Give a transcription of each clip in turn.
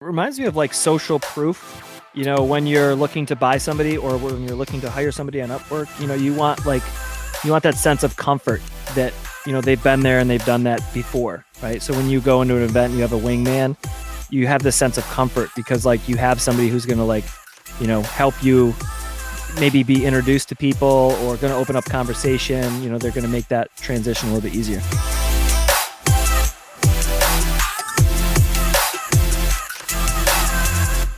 Reminds me of like social proof. You know, when you're looking to buy somebody or when you're looking to hire somebody on Upwork, you know, you want that sense of comfort that, you know, they've been there and they've done that before, right? So when you go into an event and you have a wingman, you have this sense of comfort because like you have somebody who's going to like, you know, help you maybe be introduced to people or going to open up conversation. You know, they're going to make that transition a little bit easier.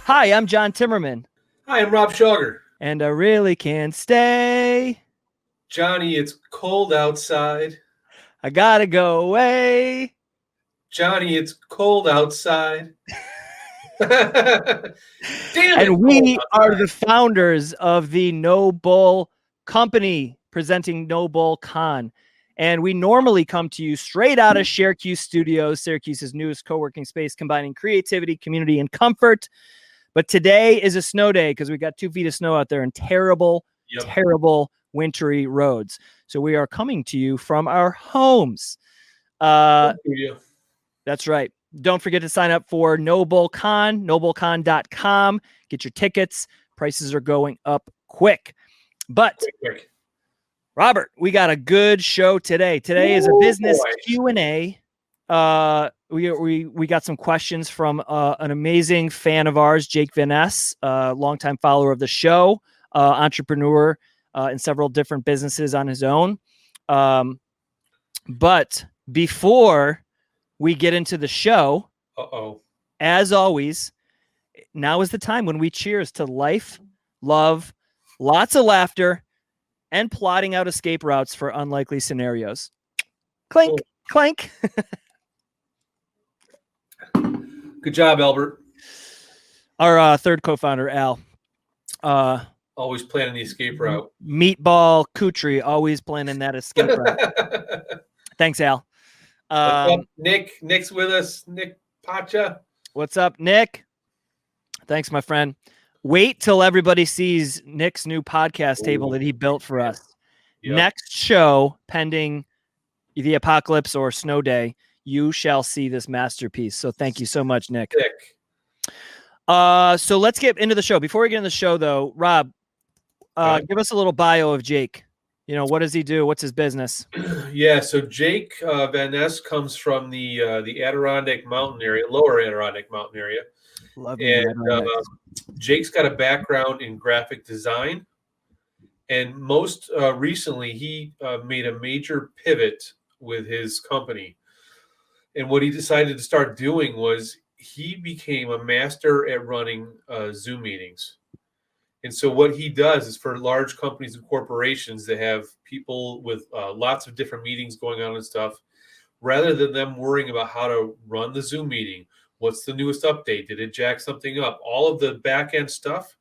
Hi, I'm John Timmerman. Hi, I'm Rob Schauger. And I really can't stay. Johnny, it's cold outside. I gotta go away. Johnny, it's cold outside. Damn it, and we are the founders of the NoBull company presenting NoBullCON. And we normally come to you straight out of Syracuse Studios, Syracuse's newest co-working space, combining creativity, community, and comfort. But today is a snow day because we got 2 feet of snow out there and terrible wintry roads. So we are coming to you from our homes. That's right. Don't forget to sign up for NoBullCON, NoBullCON.com. Get your tickets. Prices are going up quick. But quick. Robert, we got a good show today. Today is a business Q&A. We got some questions from an amazing fan of ours, Jake Van Ness, longtime follower of the show, entrepreneur in several different businesses on his own. But before we get into the show, as always, now is the time when we cheers to life, love, lots of laughter, and plotting out escape routes for unlikely scenarios. Clink, clank. Good job, Albert. Our third co-founder, Al. Always planning the escape route. Meatball Kutri, always planning that escape route. Thanks, Al. What's up, Nick? Nick's with us. Nick Pacha. What's up, Nick? Thanks, my friend. Wait till everybody sees Nick's new podcast table that he built for us. Yep. Next show, pending the apocalypse or snow day, you shall see this masterpiece. So thank you so much, Nick. So let's get into the show. Before we get into the show, though, Rob, give us a little bio of Jake. You know, what does he do? What's his business? Yeah, so Jake Van Ness comes from the Adirondack Mountain area, lower Adirondack Mountain area. And Jake's got a background in graphic design. And most recently, he made a major pivot with his company. And what he decided to start doing was he became a master at running Zoom meetings. And so what he does is for large companies and corporations that have people with lots of different meetings going on and stuff, rather than them worrying about how to run the Zoom meeting, what's the newest update? Did it jack something up? All of the back end stuff,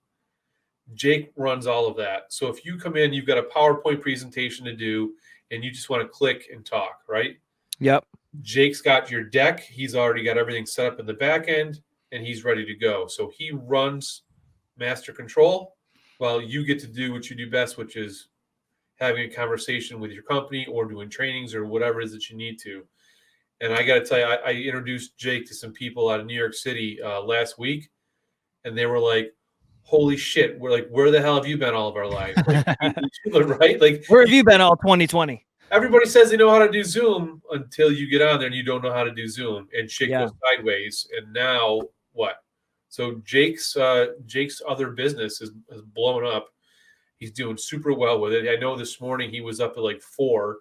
Jake runs all of that. So if you come in, you've got a PowerPoint presentation to do, and you just want to click and talk, right? Yep. Jake's got your deck. He's already got everything set up in the back end, and he's ready to go. So he runs master control while you get to do what you do best, which is having a conversation with your company or doing trainings or whatever it is that you need to. And I got to tell you, I introduced Jake to some people out of New York City last week, and they were like, holy shit, we're like, where the hell have you been all of our lives? Like, right? Like, where have you been all 2020? Everybody says they know how to do Zoom until you get on there and you don't know how to do Zoom, and shit goes sideways. And now what? So Jake's other business is blowing up. He's doing super well with it. I know this morning he was up at like 4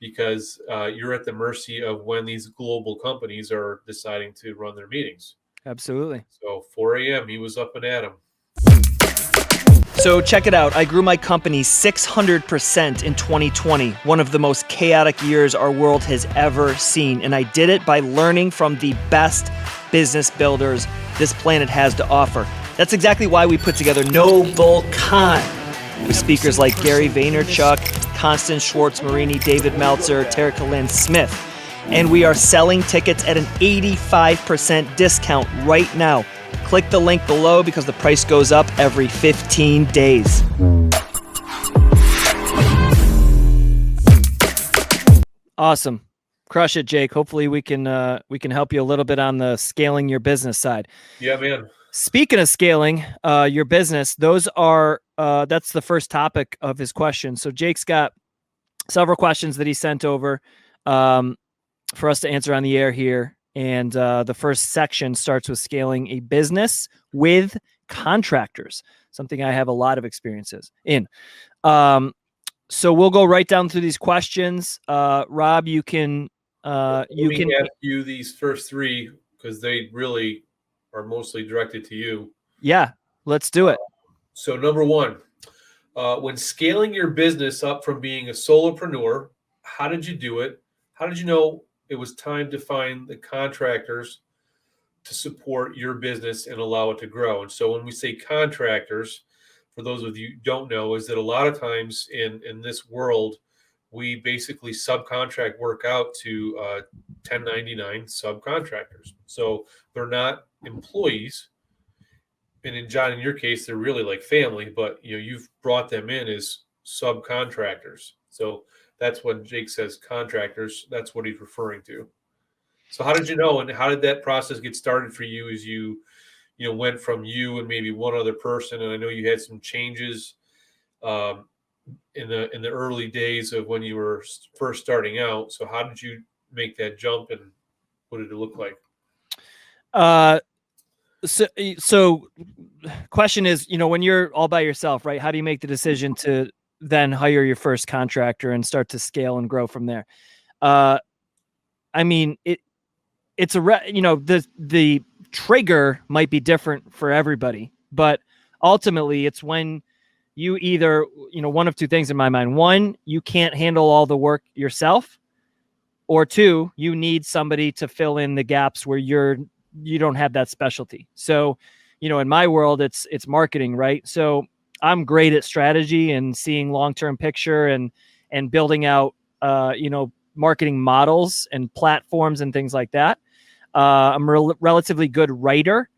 because you're at the mercy of when these global companies are deciding to run their meetings. Absolutely. So 4 a.m. he was up and at 'em. So check it out. I grew my company 600% in 2020, one of the most chaotic years our world has ever seen. And I did it by learning from the best business builders this planet has to offer. That's exactly why we put together NoBullCON with speakers like Gary Vaynerchuk, Constance Schwartz-Morini, David Meltzer, Terrica, Lynn, Smith. And we are selling tickets at an 85% discount right now. Click the link below because the price goes up every 15 days. Awesome. Crush it, Jake. Hopefully we can help you a little bit on the scaling your business side. Yeah, man. Speaking of scaling your business, those are that's the first topic of his question. So Jake's got several questions that he sent over for us to answer on the air here. And the first section starts with scaling a business with contractors, something I have a lot of experiences in. So we'll go right down through these questions. Rob, you can Let me ask you these first three because they really are mostly directed to you. Yeah, let's do it. So number one, when scaling your business up from being a solopreneur, how did you do it? How did you know it was time to find the contractors to support your business and allow it to grow? And so when we say contractors, for those of you who don't know, is that a lot of times in this world, we basically subcontract work out to 1099 subcontractors. So they're not employees. And in John, in your case, they're really like family, but you've brought them in as subcontractors. So that's when Jake says contractors, that's what he's referring to. So how did you know, and how did that process get started for you as you went from you and maybe one other person? And I know you had some changes in the early days of when you were first starting out. So how did you make that jump, and what did it look like? So question is, when you're all by yourself, right? How do you make the decision to then hire your first contractor and start to scale and grow from there? I mean, it's the trigger might be different for everybody, but ultimately it's when you either, one of two things in my mind. One, you can't handle all the work yourself, or two, you need somebody to fill in the gaps where you don't have that specialty. So, in my world, it's marketing, right? So I'm great at strategy and seeing long-term picture and building out, marketing models and platforms and things like that. I'm a relatively good writer,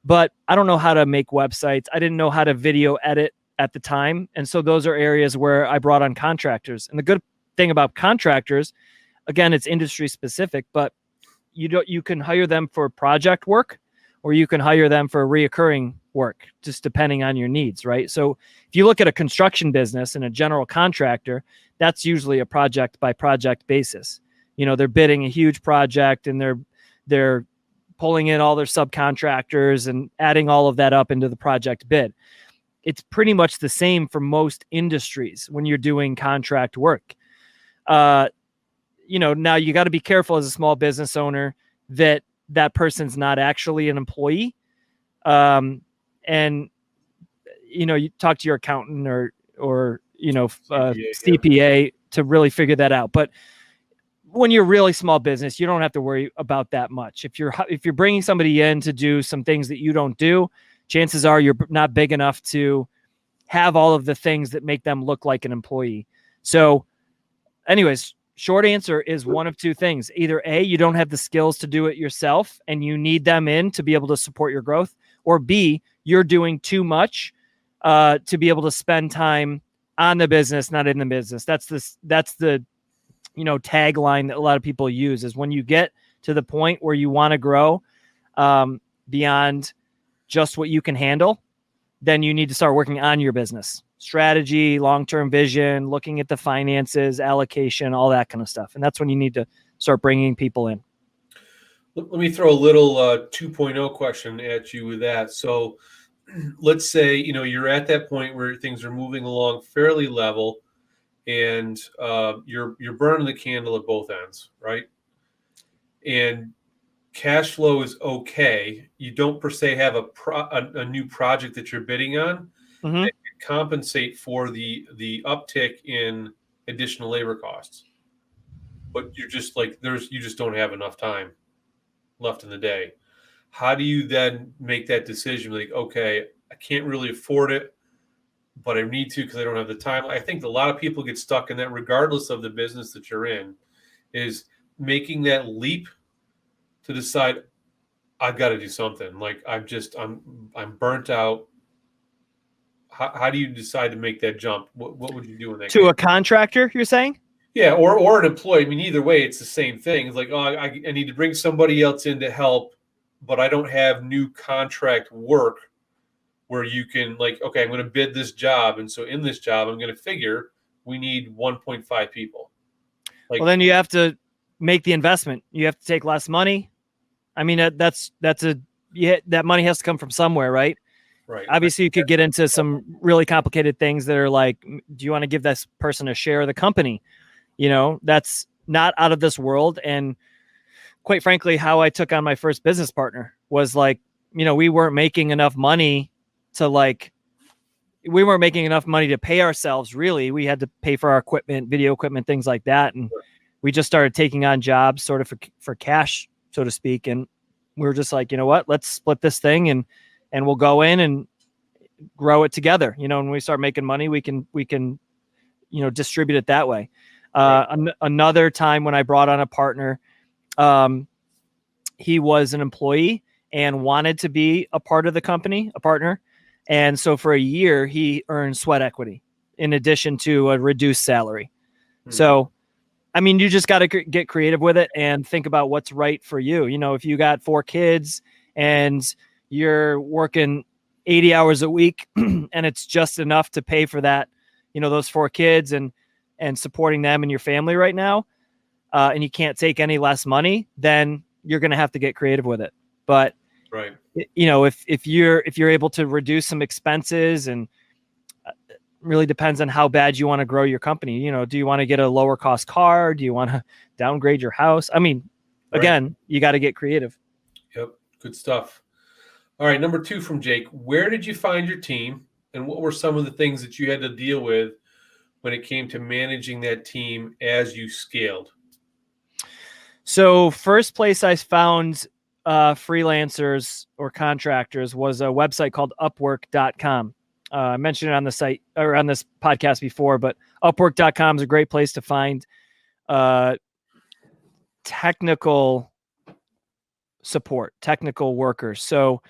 but I don't know how to make websites. I didn't know how to video edit at the time. And so those are areas where I brought on contractors. And the good thing about contractors, again, it's industry specific, but you can hire them for project work, or you can hire them for reoccurring work, just depending on your needs, right? So if you look at a construction business and a general contractor, that's usually a project by project basis. They're bidding a huge project and they're pulling in all their subcontractors and adding all of that up into the project bid. It's pretty much the same for most industries when you're doing contract work. Now you got to be careful as a small business owner that person's not actually an employee. And, you talk to your accountant or CPA to really figure that out. But when you're really small business, you don't have to worry about that much. If you're bringing somebody in to do some things that you don't do, chances are you're not big enough to have all of the things that make them look like an employee. So anyways, short answer is one of two things. Either A, you don't have the skills to do it yourself and you need them in to be able to support your growth, or B, you're doing too much to be able to spend time on the business, not in the business. That's the tagline that a lot of people use, is when you get to the point where you want to grow beyond just what you can handle, then you need to start working on your business strategy, long-term vision, looking at the finances, allocation, all that kind of stuff. And that's when you need to start bringing people in. Let me throw a little 2.0 question at you with that. So let's say, you're at that point where things are moving along fairly level, and you're burning the candle at both ends, right? And cash flow is okay. You don't per se have a new project that you're bidding on that can compensate for the uptick in additional labor costs. But you're just you just don't have enough time left in the day. How do you then make that decision? Like, okay, I can't really afford it, but I need to because I don't have the time. I think a lot of people get stuck in that, regardless of the business that you're in, is making that leap to decide I've got to do something. Like I'm burnt out. How do you decide to make that jump? What would you do in that to case? A contractor, you're saying? Yeah, or an employee. I mean, either way, it's the same thing. It's like, oh, I need to bring somebody else in to help, but I don't have new contract work where you can like, okay, I'm going to bid this job, and so in this job, I'm going to figure we need 1.5 people. Like, Well, then you have to make the investment. You have to take less money. I mean, that money has to come from somewhere, right? right. Obviously, you could get into some really complicated things that are like, do you want to give this person a share of the company? That's not out of this world. And quite frankly, how I took on my first business partner was like, we weren't making enough money to pay ourselves. Really, we had to pay for our equipment, video equipment, things like that. And we just started taking on jobs sort of for cash, so to speak. And we were just like, you know what, let's split this thing and we'll go in and grow it together. When we start making money, we can distribute it that way. Another time when I brought on a partner, he was an employee and wanted to be a part of the company, a partner. And so for a year, he earned sweat equity in addition to a reduced salary. So, I mean, you just got to get creative with it and think about what's right for you. If you got 4 kids and you're working 80 hours a week and it's just enough to pay for that, those 4 kids and supporting them and your family right now, and you can't take any less money, then you're going to have to get creative with it. But, right. If you're able to reduce some expenses, and really depends on how bad you want to grow your company. Do you want to get a lower cost car? Do you want to downgrade your house? I mean, again, you got to get creative. Yep. Good stuff. All right. Number 2 from Jake. Where did you find your team, and what were some of the things that you had to deal with when it came to managing that team as you scaled? So first place I found freelancers or contractors was a website called Upwork.com. I mentioned it on the site or on this podcast before, but Upwork.com is a great place to find technical support, technical workers. So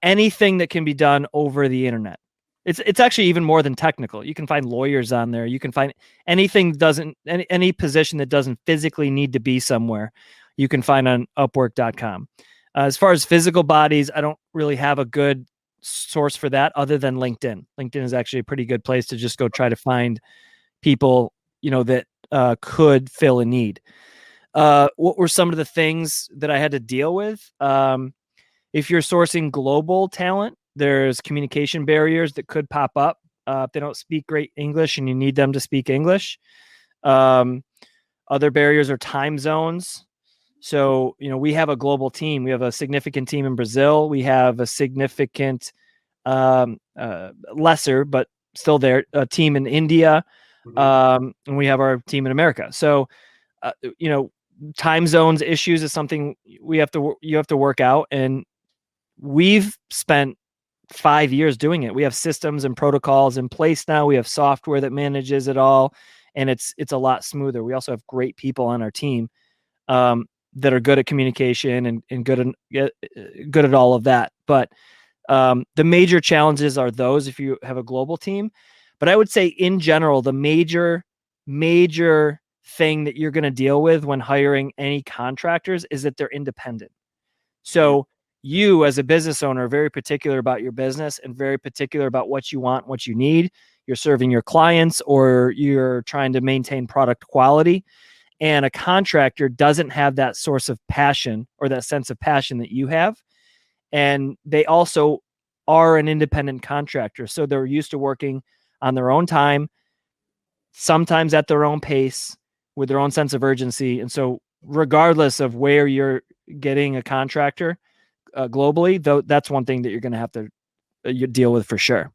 anything that can be done over the internet. It's actually even more than technical. You can find lawyers on there. You can find anything any position that doesn't physically need to be somewhere. You can find on Upwork.com. As far as physical bodies, I don't really have a good source for that other than LinkedIn. LinkedIn is actually a pretty good place to just go try to find people, that could fill a need. What were some of the things that I had to deal with? If you're sourcing global talent, there's communication barriers that could pop up if they don't speak great English and you need them to speak English. Other barriers are time zones. So, we have a global team. We have a significant team in Brazil. We have a significant, lesser, but still there, a team in India. And we have our team in America. So, time zones issues is something you have to work out. And we've spent 5 years doing it. We have systems and protocols in place now. We have software that manages it all, and it's a lot smoother. We also have great people on our team that are good at communication and good at all of that. But the major challenges are those if you have a global team. But I would say in general, the major thing that you're going to deal with when hiring any contractors is that they're independent. So you as a business owner are very particular about your business and very particular about what you want, what you need. You're serving your clients or you're trying to maintain product quality. And a contractor doesn't have that source of passion or that sense of passion that you have. And they also are an independent contractor. So they're used to working on their own time, sometimes at their own pace, with their own sense of urgency. And so regardless of where you're getting a contractor globally, though, that's one thing that you're going to have to deal with for sure.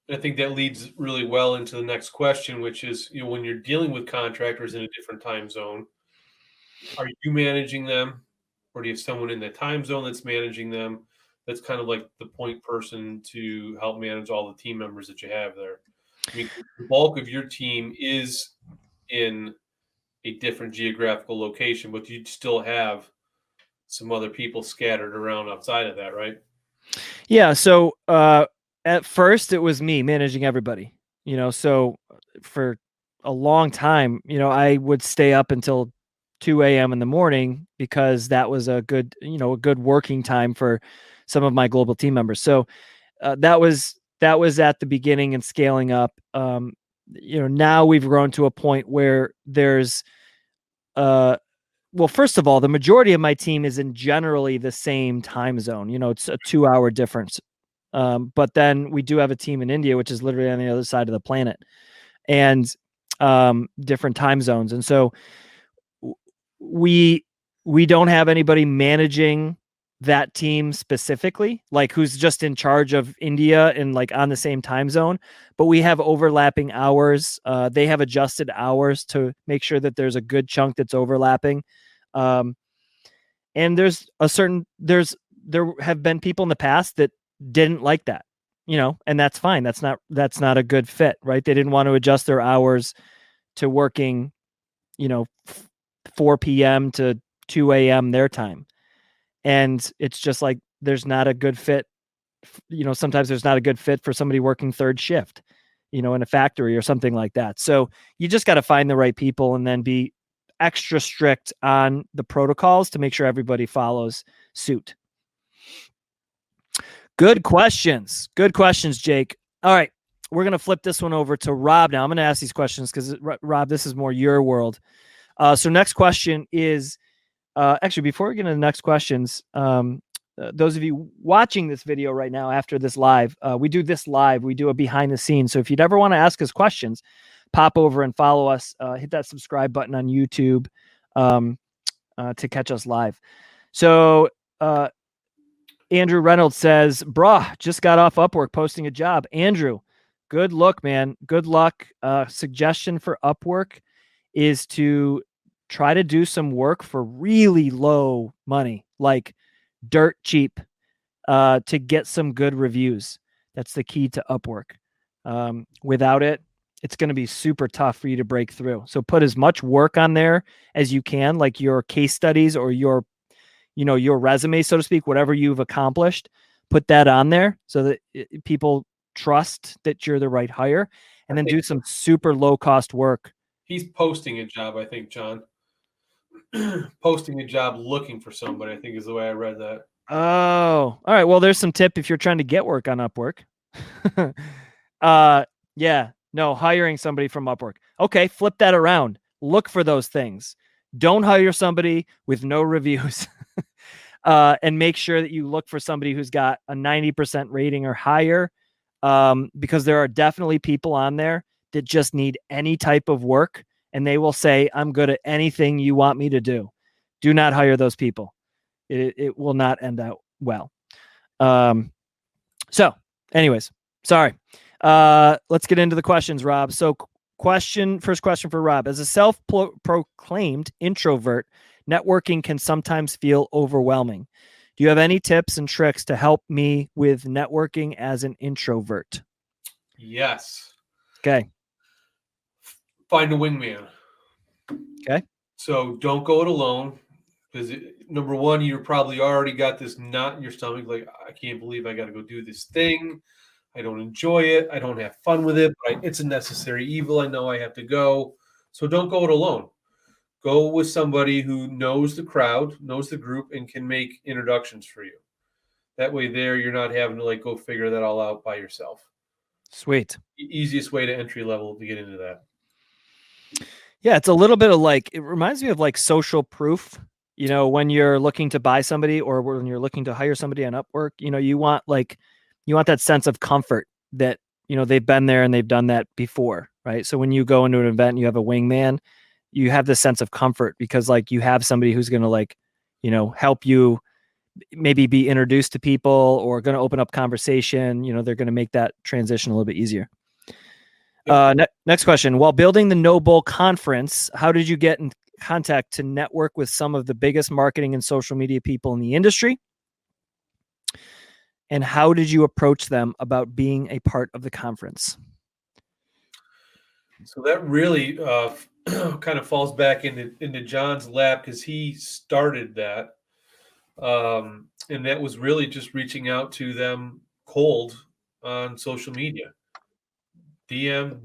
I think that leads really well into the next question, which is, when you're dealing with contractors in a different time zone, are you managing them, or do you have someone in the time zone that's managing them? That's kind of like the point person to help manage all the team members that you have there. I mean, the bulk of your team is in a different geographical location, but you'd still have some other people scattered around outside of that, right? Yeah. So at first it was me managing everybody, so for a long time, I would stay up until 2 a.m. in the morning because that was a good working time for some of my global team members. So that was at the beginning and scaling up. Now we've grown to a point where there's well, first of all, the majority of my team is in generally the same time zone. It's a 2-hour difference. But then we do have a team in India, which is literally on the other side of the planet, and different time zones. And so we don't have anybody managing that team specifically, like who's just in charge of India and like on the same time zone, but we have overlapping hours. They have adjusted hours to make sure that there's a good chunk that's overlapping. And there have been people in the past that didn't like that, and that's fine. That's not a good fit, right? They didn't want to adjust their hours to working, 4 p.m. to 2 a.m. their time. And it's just like, there's not a good fit. Sometimes there's not a good fit for somebody working third shift, in a factory or something like that. So you just got to find the right people and then be extra strict on the protocols to make sure everybody follows suit. Good questions, Jake. All right. We're going to flip this one over to Rob now. I'm going to ask these questions because, Rob, this is more your world. So next question is, actually, before we get into the next questions, those of you watching this video right now after this live, we do a behind the scenes. So if you'd ever want to ask us questions, pop over and follow us, hit that subscribe button on YouTube to catch us live. So Andrew Reynolds says, "Bruh, just got off Upwork posting a job." Andrew, good luck, man. Good luck. Suggestion for Upwork is to try to do some work for really low money, like dirt cheap, to get some good reviews. That's the key to Upwork. Without it, it's going to be super tough for you to break through. So put as much work on there as you can, like your case studies or your resume, so to speak, whatever you've accomplished, put that on there so that people trust that you're the right hire, and then do some super low cost work. He's posting a job, I think, John. Posting a job looking for somebody, I think, is the way I read that. Oh, all right. Well, there's some tip if you're trying to get work on Upwork. Yeah, no, hiring somebody from Upwork. Okay, flip that around. Look for those things. Don't hire somebody with no reviews. And make sure that you look for somebody who's got a 90% rating or higher, because there are definitely people on there that just need any type of work, and they will say, "I'm good at anything you want me to do." Do not hire those people. It will not end out well. So anyways, sorry. Let's get into the questions, Rob. So first question for Rob. As a self-proclaimed introvert, networking can sometimes feel overwhelming. Do you have any tips and tricks to help me with networking as an introvert? Yes. Okay. Find a wingman. Okay. So don't go it alone, because number one, you're probably already got this knot in your stomach. Like, I can't believe I got to go do this thing. I don't enjoy it. I don't have fun with it, but it's a necessary evil. I know I have to go. So don't go it alone. Go with somebody who knows the crowd, knows the group, and can make introductions for you. That way you're not having to go figure that all out by yourself. Sweet. Easiest way to entry level to get into that. Yeah, it's a little bit of it reminds me of social proof, when you're looking to buy somebody or when you're looking to hire somebody on Upwork, you want that sense of comfort that, they've been there and they've done that before, right? So when you go into an event and you have a wingman, you have this sense of comfort because you have somebody who's going to help you maybe be introduced to people or going to open up conversation. They're going to make that transition a little bit easier. Next question. While building the NoBull conference, how did you get in contact to network with some of the biggest marketing and social media people in the industry? And how did you approach them about being a part of the conference? So that really kind of falls back into John's lap, because he started that. And that was really just reaching out to them cold on social media. DM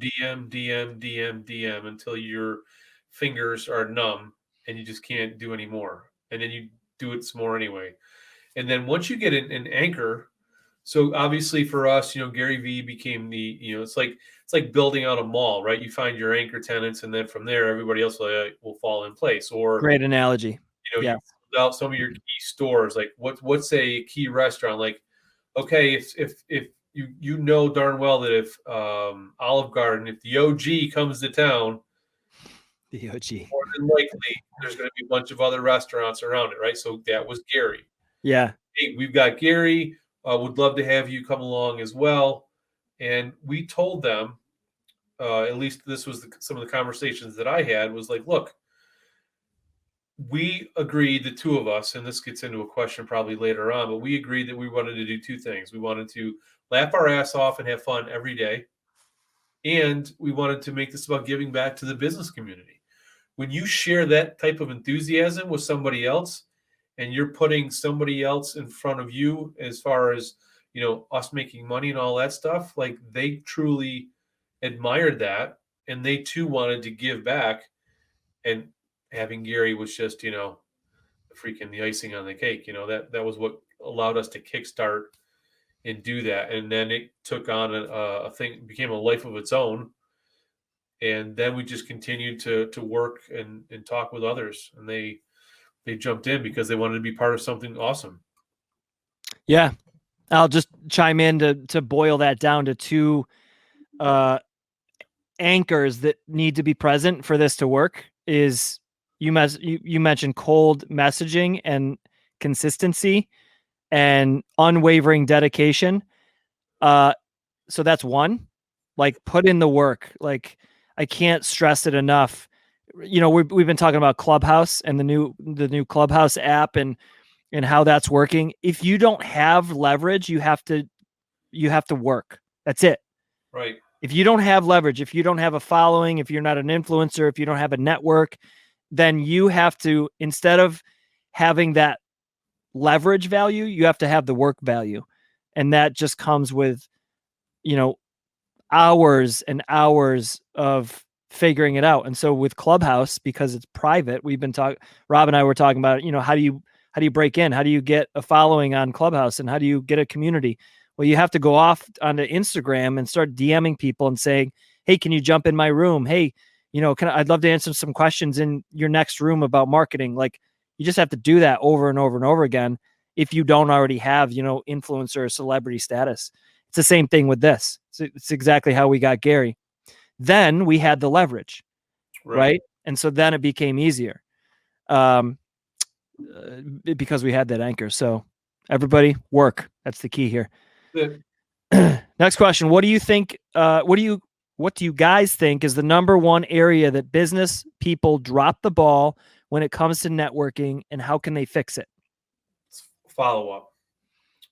until your fingers are numb and you just can't do any more. And then you do it some more anyway. And then once you get an anchor, so obviously for us, Gary Vee became it's like building out a mall, right? You find your anchor tenants, and then from there, everybody else will fall in place. Or great analogy. You build out some of your key stores. Like what's a key restaurant? Like, okay, if you know darn well that if Olive Garden, if the OG comes to town, the OG, more than likely there's going to be a bunch of other restaurants around it, right? So that was Gary. Yeah. Hey, we've got Gary. Would love to have you come along as well. And we told them, at least this was some of the conversations that I had, was like, look, we agreed, the two of us, and this gets into a question probably later on, but we agreed that we wanted to do two things. We wanted to laugh our ass off and have fun every day. And we wanted to make this about giving back to the business community. When you share that type of enthusiasm with somebody else, and you're putting somebody else in front of you as far as, us making money and all that stuff, like they truly admired that. And they too wanted to give back. And having Gary was just, freaking the icing on the cake. That was what allowed us to kickstart and do that. And then it took on a thing, became a life of its own. And then we just continued to work and talk with others. And they jumped in because they wanted to be part of something awesome. Yeah. I'll just chime in to boil that down to two anchors that need to be present for this to work. Is you mentioned cold messaging and consistency and unwavering dedication. So that's one. Like, put in the work. Like, I can't stress it enough. We've been talking about Clubhouse and the new Clubhouse app and how that's working. If you don't have leverage, you have to work. That's it. Right. If you don't have leverage, if you don't have a following, if you're not an influencer, if you don't have a network, then you have to, instead of having that leverage value, you have to have the work value. And that just comes with, hours and hours of figuring it out. And so with Clubhouse, because it's private, Rob and I were talking about, how do you break in? How do you get a following on Clubhouse? And how do you get a community? Well, you have to go off onto Instagram and start DMing people and saying, hey, can you jump in my room? Hey, I'd love to answer some questions in your next room about marketing. Like, you just have to do that over and over and over again. If you don't already have, influencer or celebrity status, it's the same thing with this. It's exactly how we got Gary. Then we had the leverage, right? And so then it became easier because we had that anchor. So everybody work. That's the key here. Next question. What do you think? What do you guys think is the number one area that business people drop the ball when it comes to networking, and how can they fix it? Follow up.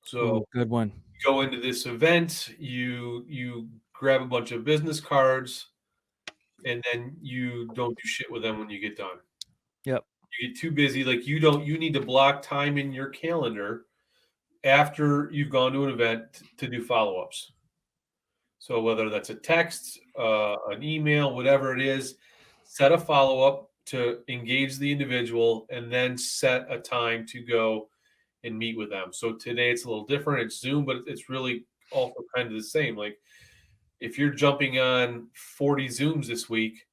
So good one. Go into this event, you grab a bunch of business cards, and then you don't do shit with them when you get done. Yep. You get too busy. Like, you need to block time in your calendar after you've gone to an event to do follow-ups. So whether that's a text, an email, whatever it is, set a follow-up to engage the individual, and then set a time to go and meet with them. So today it's a little different. It's Zoom, but it's really also kind of the same. Like, if you're jumping on 40 Zooms this week,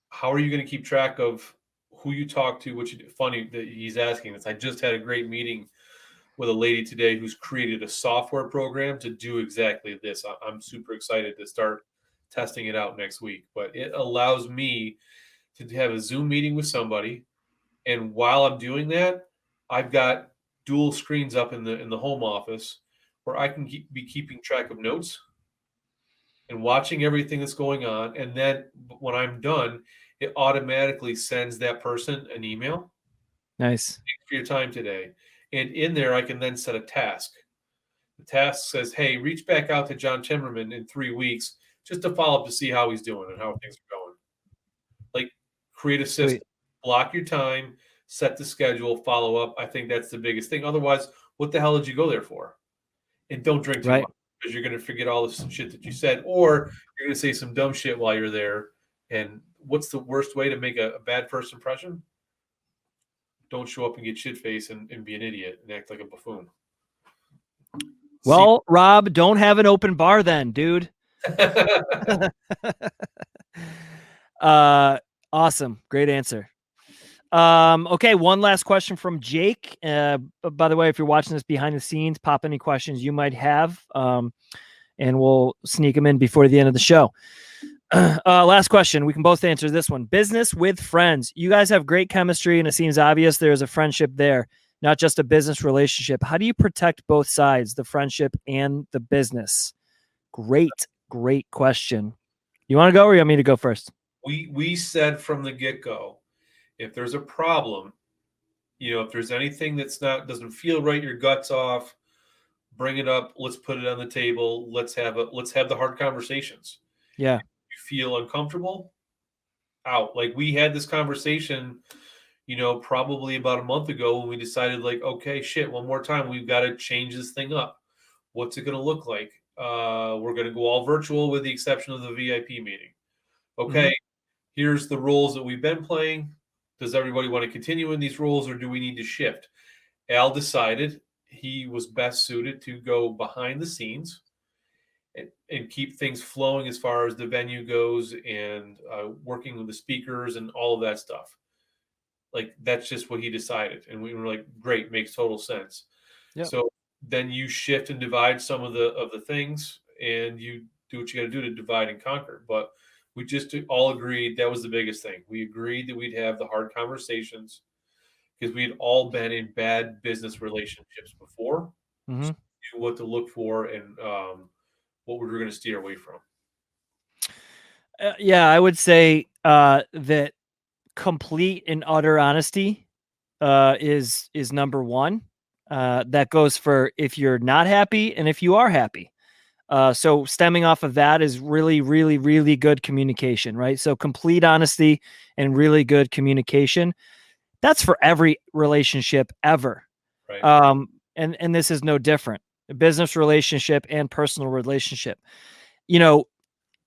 how are you going to keep track of who you talk to? Which, funny that he's asking this. I just had a great meeting with a lady today who's created a software program to do exactly this. I'm super excited to start testing it out next week. But it allows me to have a Zoom meeting with somebody, and while I'm doing that, I've got dual screens up in the home office where I can be keeping track of notes and watching everything that's going on. And then when I'm done, it automatically sends that person an email. Nice. Thanks for your time today. And in there, I can then set a task. The task says, hey, reach back out to John Timmerman in 3 weeks just to follow up to see how he's doing and how things are going. Like, create a system, block your time, set the schedule, follow up. I think that's the biggest thing. Otherwise, what the hell did you go there for? And don't drink too much. because you're going to forget all the shit that you said, or you're going to say some dumb shit while you're there. And what's the worst way to make a bad first impression? Don't show up and get shit faced and be an idiot and act like a buffoon. Well, Rob, don't have an open bar then, dude. Awesome. Great answer. Okay, one last question from Jake. By the way, if you're watching this behind the scenes, pop any questions you might have, and we'll sneak them in before the end of the show. Last question. We can both answer this one. Business with friends. You guys have great chemistry, and it seems obvious there's a friendship there, not just a business relationship. How do you protect both sides, the friendship and the business? Great question. You want to go, or you want me to go first? We said from the get-go, if there's a problem, if there's anything doesn't feel right, your gut's off, bring it up. Let's put it on the table. Let's have the hard conversations. Yeah. If you feel uncomfortable, out. Like we had this conversation, probably about a month ago when we decided, like, okay, shit, one more time, we've got to change this thing up. What's it going to look like? We're going to go all virtual with the exception of the VIP meeting. Okay, here's the roles that we've been playing. Does everybody want to continue in these roles, or do we need to shift? Al decided he was best suited to go behind the scenes and keep things flowing as far as the venue goes and working with the speakers and all of that stuff. Like, that's just what he decided. And we were like, great, makes total sense. Yep. So then you shift and divide some of the things, and you do what you got to do to divide and conquer. But we just all agreed that was the biggest thing. We agreed that we'd have the hard conversations because we'd all been in bad business relationships before. So we knew what to look for and what we were going to steer away from. Yeah, I would say that complete and utter honesty is number one. That goes for if you're not happy and if you are happy. So stemming off of that is really, really, really good communication, right? So complete honesty and really good communication. That's for every relationship ever. Right. And this is no different. A business relationship and personal relationship.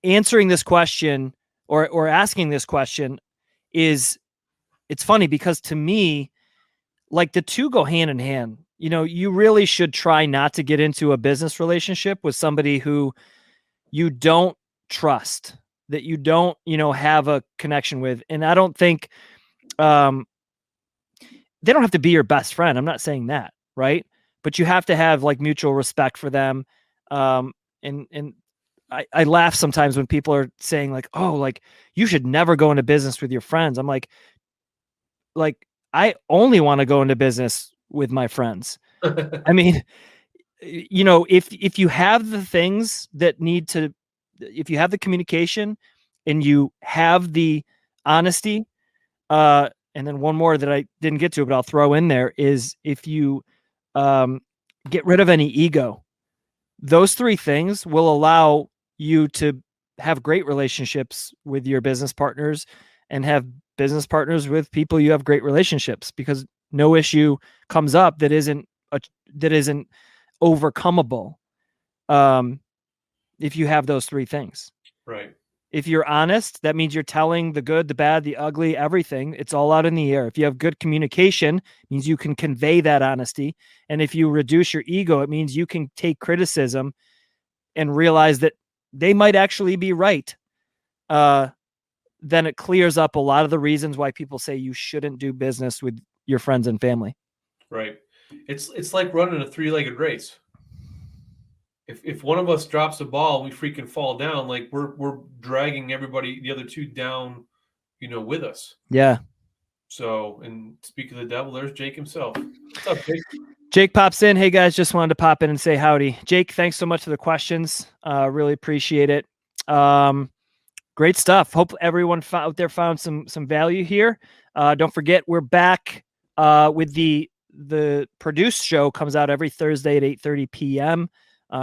Answering this question or asking this question it's funny because to me, like, the two go hand in hand. You really should try not to get into a business relationship with somebody who you don't trust, that you don't, have a connection with. And I don't think they don't have to be your best friend. I'm not saying that, right? But you have to have like mutual respect for them. And I laugh sometimes when people are saying like, oh, like you should never go into business with your friends. I'm like I only want to go into business with my friends. I mean, if you have the things that if you have the communication and you have the honesty, and then one more that I didn't get to, but I'll throw in there is if you get rid of any ego, those three things will allow you to have great relationships with your business partners and have business partners with people you have great relationships, because no issue comes up that isn't overcomable if you have those three things. Right. If you're honest, that means you're telling the good, the bad, the ugly, everything. It's all out in the air. If you have good communication, it means you can convey that honesty. And if you reduce your ego, it means you can take criticism and realize that they might actually be right. Then it clears up a lot of the reasons why people say you shouldn't do business with your friends and family. Right. It's like running a three-legged race. If one of us drops a ball, we freaking fall down. Like we're dragging everybody, the other two down, with us. Yeah. So, and speak of the devil, there's Jake himself. What's up, Jake? Jake pops in. Hey guys, just wanted to pop in and say howdy. Jake, thanks so much for the questions. Really appreciate it. Great stuff. Hope everyone out there found some value here. Don't forget, we're back with the produced show. Comes out every Thursday at 8:30 p.m.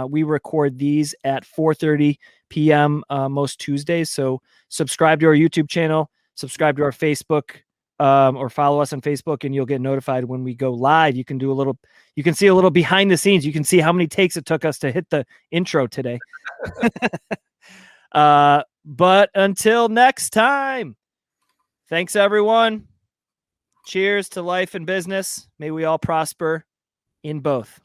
We record these at 4:30 p.m. Most Tuesdays. So subscribe to our YouTube channel, subscribe to our Facebook or follow us on Facebook, and you'll get notified when we go live. You can see a little behind the scenes. You can see how many takes it took us to hit the intro today. But until next time, thanks everyone. Cheers to life and business. May we all prosper in both.